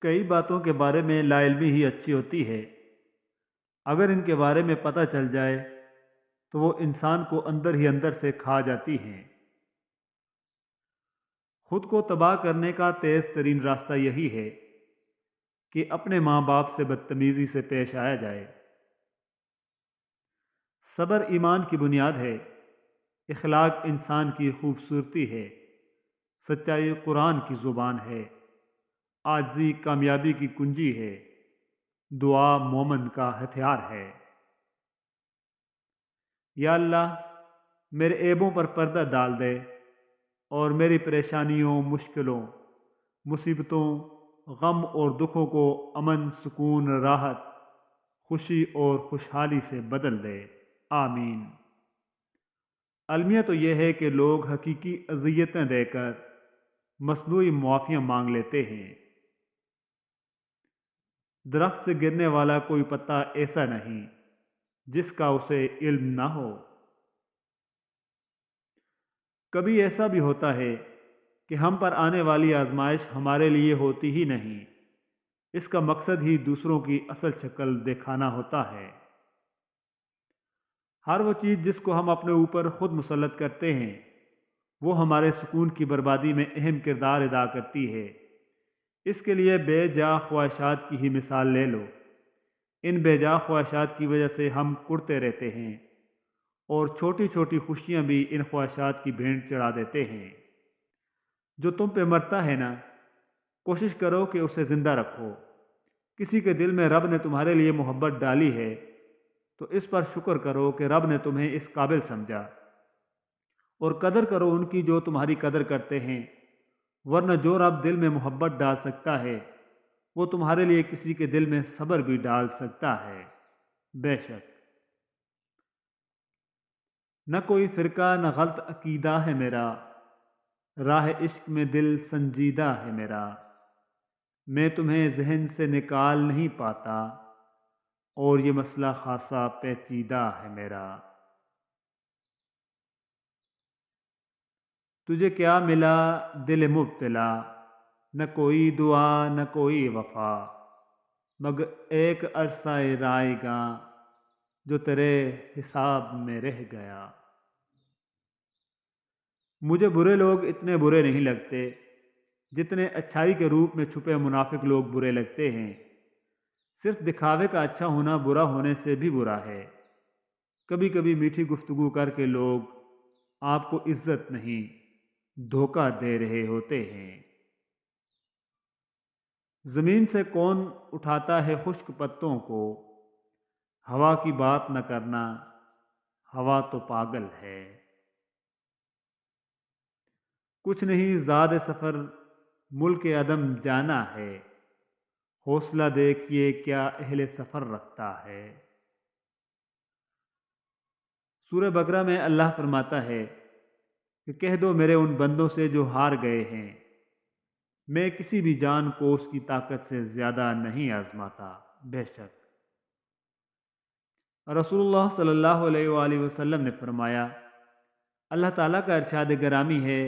کئی باتوں کے بارے میں لا علمی ہی اچھی ہوتی ہے۔ اگر ان کے بارے میں پتہ چل جائے تو وہ انسان کو اندر ہی اندر سے کھا جاتی ہیں۔ خود کو تباہ کرنے کا تیز ترین راستہ یہی ہے کہ اپنے ماں باپ سے بدتمیزی سے پیش آیا جائے۔ صبر ایمان کی بنیاد ہے، اخلاق انسان کی خوبصورتی ہے، سچائی قرآن کی زبان ہے، عاجزی کامیابی کی کنجی ہے، دعا مومن کا ہتھیار ہے۔ یا اللہ، میرے عیبوں پر پردہ ڈال دے اور میری پریشانیوں، مشکلوں، مصیبتوں، غم اور دکھوں کو امن، سکون، راحت، خوشی اور خوشحالی سے بدل دے، آمین۔ المیہ تو یہ ہے کہ لوگ حقیقی اذیتیں دے کر مصنوعی معافیاں مانگ لیتے ہیں۔ درخت سے گرنے والا کوئی پتا ایسا نہیں جس کا اسے علم نہ ہو۔ کبھی ایسا بھی ہوتا ہے کہ ہم پر آنے والی آزمائش ہمارے لیے ہوتی ہی نہیں، اس کا مقصد ہی دوسروں کی اصل شکل دکھانا ہوتا ہے۔ ہر وہ چیز جس کو ہم اپنے اوپر خود مسلط کرتے ہیں وہ ہمارے سکون کی بربادی میں اہم کردار ادا کرتی ہے۔ اس کے لیے بے جا خواہشات کی ہی مثال لے لو۔ ان بے جا خواہشات کی وجہ سے ہم کڑتے رہتے ہیں اور چھوٹی چھوٹی خوشیاں بھی ان خواہشات کی بھینٹ چڑھا دیتے ہیں۔ جو تم پہ مرتا ہے نا، کوشش کرو کہ اسے زندہ رکھو۔ کسی کے دل میں رب نے تمہارے لیے محبت ڈالی ہے تو اس پر شکر کرو کہ رب نے تمہیں اس قابل سمجھا، اور قدر کرو ان کی جو تمہاری قدر کرتے ہیں، ورنہ جو رب دل میں محبت ڈال سکتا ہے وہ تمہارے لیے کسی کے دل میں صبر بھی ڈال سکتا ہے۔ بے شک نہ کوئی فرقہ نہ غلط عقیدہ ہے میرا، راہ عشق میں دل سنجیدہ ہے میرا، میں تمہیں ذہن سے نکال نہیں پاتا اور یہ مسئلہ خاصا پیچیدہ ہے میرا۔ تجھے کیا ملا دل مبتلا، نہ کوئی دعا نہ کوئی وفا، مگر ایک عرصہ رائے گاں جو تیرے حساب میں رہ گیا۔ مجھے برے لوگ اتنے برے نہیں لگتے جتنے اچھائی کے روپ میں چھپے منافق لوگ برے لگتے ہیں۔ صرف دکھاوے کا اچھا ہونا برا ہونے سے بھی برا ہے۔ کبھی کبھی میٹھی گفتگو کر کے لوگ آپ کو عزت نہیں، دھوکہ دے رہے ہوتے ہیں۔ زمین سے کون اٹھاتا ہے خشک پتوں کو، ہوا کی بات نہ کرنا، ہوا تو پاگل ہے۔ کچھ نہیں زاد سفر ملک عدم جانا ہے، حوصلہ دیکھیے کیا اہل سفر رکھتا ہے۔ سورہ بقرہ میں اللہ فرماتا ہے کہ کہہ دو میرے ان بندوں سے جو ہار گئے ہیں، میں کسی بھی جان کو اس کی طاقت سے زیادہ نہیں آزماتا۔ بے شک رسول اللہ صلی اللہ علیہ وآلہ وسلم نے فرمایا، اللہ تعالیٰ کا ارشاد گرامی ہے،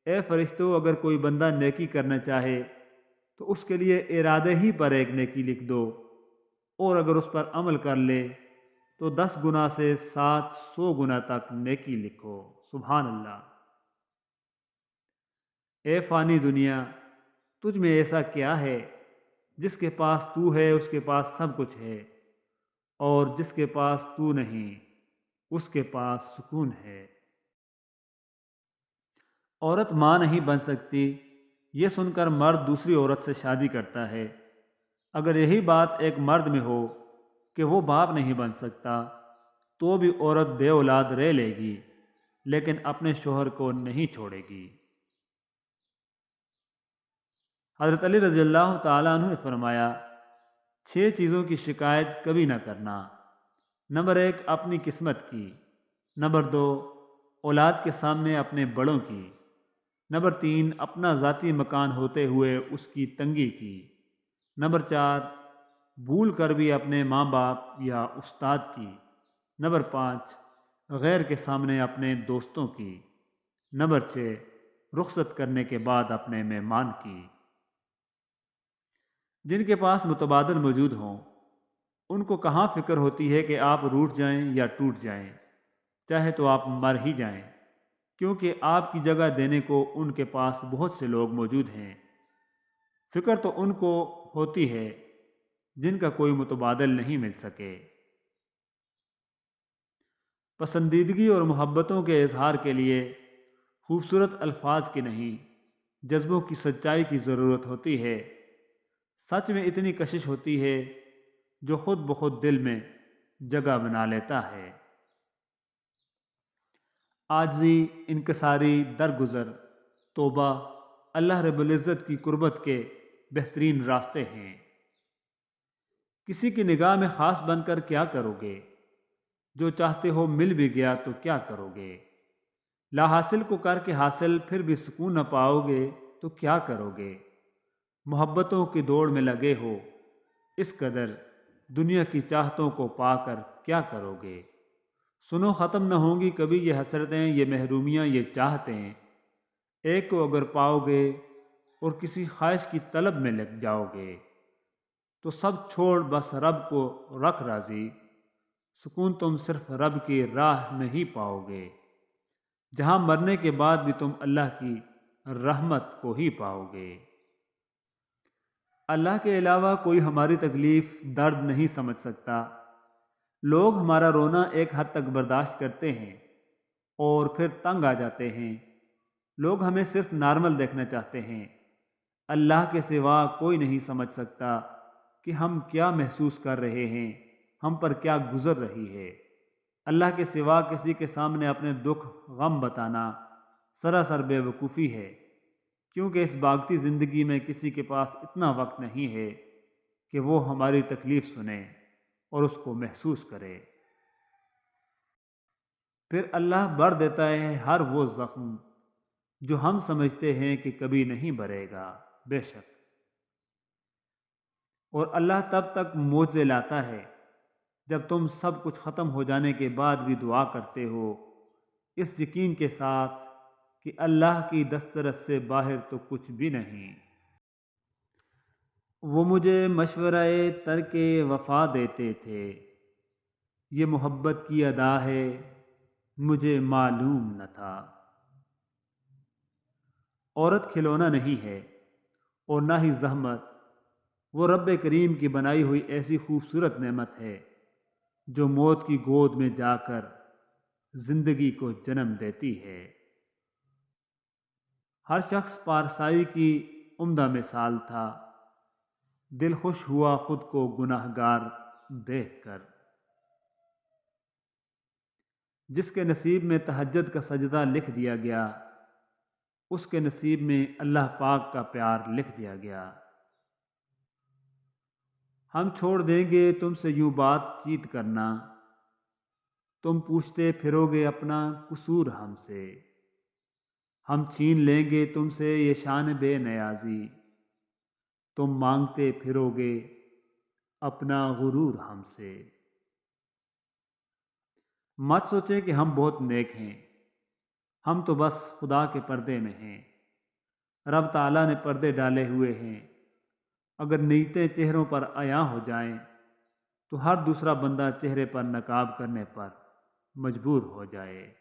اے فرشتو، اگر کوئی بندہ نیکی کرنا چاہے تو اس کے لیے ارادے ہی پر ایک نیکی لکھ دو، اور اگر اس پر عمل کر لے تو 10 گنا سے 700 گنا تک نیکی لکھو۔ سبحان اللہ۔ اے فانی دنیا، تجھ میں ایسا کیا ہے؟ جس کے پاس تو ہے اس کے پاس سب کچھ ہے، اور جس کے پاس تو نہیں اس کے پاس سکون ہے۔ عورت ماں نہیں بن سکتی، یہ سن کر مرد دوسری عورت سے شادی کرتا ہے۔ اگر یہی بات ایک مرد میں ہو کہ وہ باپ نہیں بن سکتا تو بھی عورت بے اولاد رہ لے گی لیکن اپنے شوہر کو نہیں چھوڑے گی۔ حضرت علی رضی اللہ تعالیٰ عنہ نے فرمایا، 6 چیزوں کی شکایت کبھی نہ کرنا۔ نمبر 1، اپنی قسمت کی۔ نمبر 2، اولاد کے سامنے اپنے بڑوں کی۔ نمبر 3، اپنا ذاتی مکان ہوتے ہوئے اس کی تنگی کی۔ نمبر 4، بھول کر بھی اپنے ماں باپ یا استاد کی۔ نمبر 5، غیر کے سامنے اپنے دوستوں کی۔ نمبر 6، رخصت کرنے کے بعد اپنے مہمان کی۔ جن کے پاس متبادل موجود ہوں ان کو کہاں فکر ہوتی ہے کہ آپ روٹھ جائیں یا ٹوٹ جائیں، چاہے تو آپ مر ہی جائیں، کیونکہ آپ کی جگہ دینے کو ان کے پاس بہت سے لوگ موجود ہیں۔ فکر تو ان کو ہوتی ہے جن کا کوئی متبادل نہیں مل سکے۔ پسندیدگی اور محبتوں کے اظہار کے لیے خوبصورت الفاظ کی نہیں، جذبوں کی سچائی کی ضرورت ہوتی ہے۔ سچ میں اتنی کشش ہوتی ہے جو خود بخود دل میں جگہ بنا لیتا ہے۔ عاجزی، انکساری، درگزر، توبہ اللہ رب العزت کی قربت کے بہترین راستے ہیں۔ کسی کی نگاہ میں خاص بن کر کیا کرو گے؟ جو چاہتے ہو مل بھی گیا تو کیا کرو گے؟ لا حاصل کو کر کے حاصل پھر بھی سکون نہ پاؤ گے تو کیا کرو گے؟ محبتوں کی دوڑ میں لگے ہو اس قدر، دنیا کی چاہتوں کو پا کر کیا کرو گے؟ سنو، ختم نہ ہوں گی کبھی یہ حسرتیں، یہ محرومیاں، یہ چاہتیں۔ ایک کو اگر پاؤ گے اور کسی خواہش کی طلب میں لگ جاؤ گے تو سب چھوڑ بس رب کو رکھ راضی۔ سکون تم صرف رب کی راہ میں ہی پاؤ گے، جہاں مرنے کے بعد بھی تم اللہ کی رحمت کو ہی پاؤ گے۔ اللہ کے علاوہ کوئی ہماری تکلیف، درد نہیں سمجھ سکتا۔ لوگ ہمارا رونا ایک حد تک برداشت کرتے ہیں اور پھر تنگ آ جاتے ہیں۔ لوگ ہمیں صرف نارمل دیکھنا چاہتے ہیں۔ اللہ کے سوا کوئی نہیں سمجھ سکتا کہ ہم کیا محسوس کر رہے ہیں، ہم پر کیا گزر رہی ہے۔ اللہ کے سوا کسی کے سامنے اپنے دکھ غم بتانا سراسر بے وقوفی ہے، کیونکہ اس بھاگتی زندگی میں کسی کے پاس اتنا وقت نہیں ہے کہ وہ ہماری تکلیف سنے اور اس کو محسوس کرے۔ پھر اللہ بھر دیتا ہے ہر وہ زخم جو ہم سمجھتے ہیں کہ کبھی نہیں بھرے گا، بے شک۔ اور اللہ تب تک معجزے لاتا ہے جب تم سب کچھ ختم ہو جانے کے بعد بھی دعا کرتے ہو، اس یقین کے ساتھ کہ اللہ کی دسترس سے باہر تو کچھ بھی نہیں۔ وہ مجھے مشورہ ترک وفا دیتے تھے، یہ محبت کی ادا ہے مجھے معلوم نہ تھا۔ عورت کھلونا نہیں ہے اور نہ ہی زحمت، وہ رب کریم کی بنائی ہوئی ایسی خوبصورت نعمت ہے جو موت کی گود میں جا کر زندگی کو جنم دیتی ہے۔ ہر شخص پارسائی کی عمدہ مثال تھا، دل خوش ہوا خود کو گناہ گار دیکھ کر۔ جس کے نصیب میں تہجد کا سجدہ لکھ دیا گیا، اس کے نصیب میں اللہ پاک کا پیار لکھ دیا گیا۔ ہم چھوڑ دیں گے تم سے یوں بات چیت کرنا، تم پوچھتے پھرو گے اپنا قصور ہم سے۔ ہم چھین لیں گے تم سے یہ شان بے نیازی، تم مانگتے پھرو گے اپنا غرور ہم سے۔ مت سوچیں کہ ہم بہت نیک ہیں، ہم تو بس خدا کے پردے میں ہیں۔ رب تعالیٰ نے پردے ڈالے ہوئے ہیں، اگر نیتیں چہروں پر عیاں ہو جائیں تو ہر دوسرا بندہ چہرے پر نقاب کرنے پر مجبور ہو جائے۔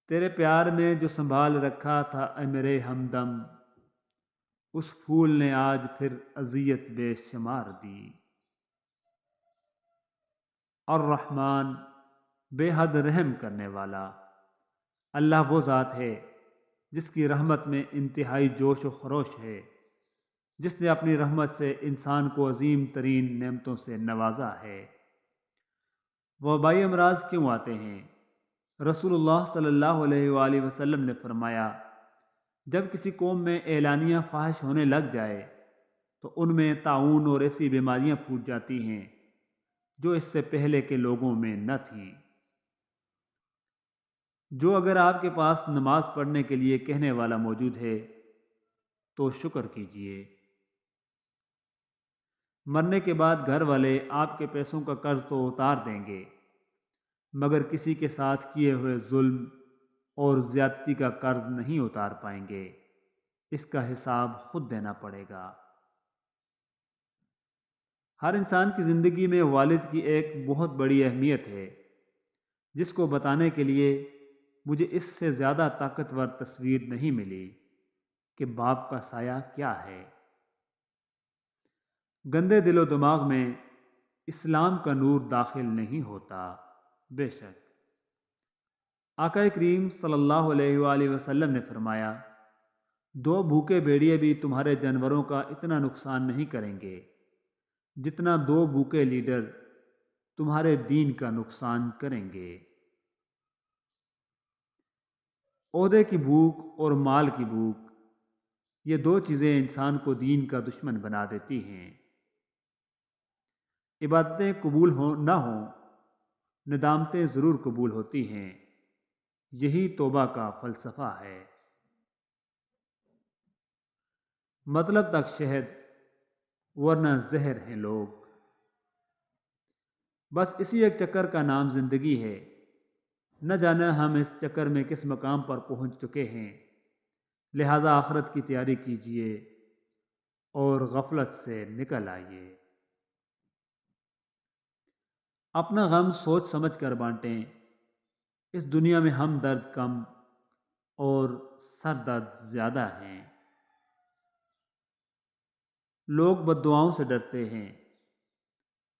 تیرے پیار میں جو سنبھال رکھا تھا اے میرے ہمدم، اس پھول نے آج پھر اذیت بے شمار دی۔ الرحمن، بے حد رحم کرنے والا۔ اللہ وہ ذات ہے جس کی رحمت میں انتہائی جوش و خروش ہے، جس نے اپنی رحمت سے انسان کو عظیم ترین نعمتوں سے نوازا ہے۔ وبائی امراض کیوں آتے ہیں؟ رسول اللہ صلی اللہ علیہ وآلہ وسلم نے فرمایا، جب کسی قوم میں اعلانیہ فاحش ہونے لگ جائے تو ان میں طاعون اور ایسی بیماریاں پھوٹ جاتی ہیں جو اس سے پہلے کے لوگوں میں نہ تھیں۔ جو اگر آپ کے پاس نماز پڑھنے کے لیے کہنے والا موجود ہے تو شکر کیجیے۔ مرنے کے بعد گھر والے آپ کے پیسوں کا قرض تو اتار دیں گے، مگر کسی کے ساتھ کیے ہوئے ظلم اور زیادتی کا قرض نہیں اتار پائیں گے۔ اس کا حساب خود دینا پڑے گا۔ ہر انسان کی زندگی میں والد کی ایک بہت بڑی اہمیت ہے، جس کو بتانے کے لیے مجھے اس سے زیادہ طاقتور تصویر نہیں ملی کہ باپ کا سایہ کیا ہے۔ گندے دل و دماغ میں اسلام کا نور داخل نہیں ہوتا۔ بے شک آقا کریم صلی اللہ علیہ وآلہ وسلم نے فرمایا، دو بھوکے بھیڑیے بھی تمہارے جانوروں کا اتنا نقصان نہیں کریں گے جتنا دو بھوکے لیڈر تمہارے دین کا نقصان کریں گے۔ عہدے کی بھوک اور مال کی بھوک، یہ دو چیزیں انسان کو دین کا دشمن بنا دیتی ہیں۔ عبادتیں قبول نہ ہوں، ندامتیں ضرور قبول ہوتی ہیں، یہی توبہ کا فلسفہ ہے۔ مطلب تک شہد ورنہ زہر ہیں لوگ۔ بس اسی ایک چکر کا نام زندگی ہے، نہ جانے ہم اس چکر میں کس مقام پر پہنچ چکے ہیں۔ لہذا آخرت کی تیاری کیجیے اور غفلت سے نکل آئیے۔ اپنا غم سوچ سمجھ کر بانٹیں، اس دنیا میں ہم درد کم اور سر درد زیادہ ہیں۔ لوگ بد دعاؤں سے ڈرتے ہیں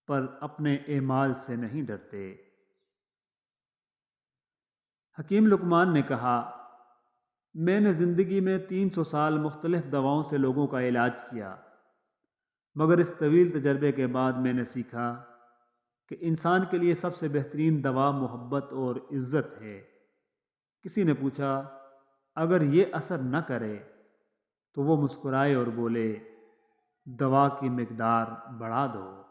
پر اپنے اعمال سے نہیں ڈرتے۔ حکیم لقمان نے کہا، میں نے زندگی میں 300 سال مختلف دواؤں سے لوگوں کا علاج کیا، مگر اس طویل تجربے کے بعد میں نے سیکھا کہ انسان کے لیے سب سے بہترین دوا محبت اور عزت ہے۔ کسی نے پوچھا، اگر یہ اثر نہ کرے؟ تو وہ مسکرائے اور بولے، دوا کی مقدار بڑھا دو۔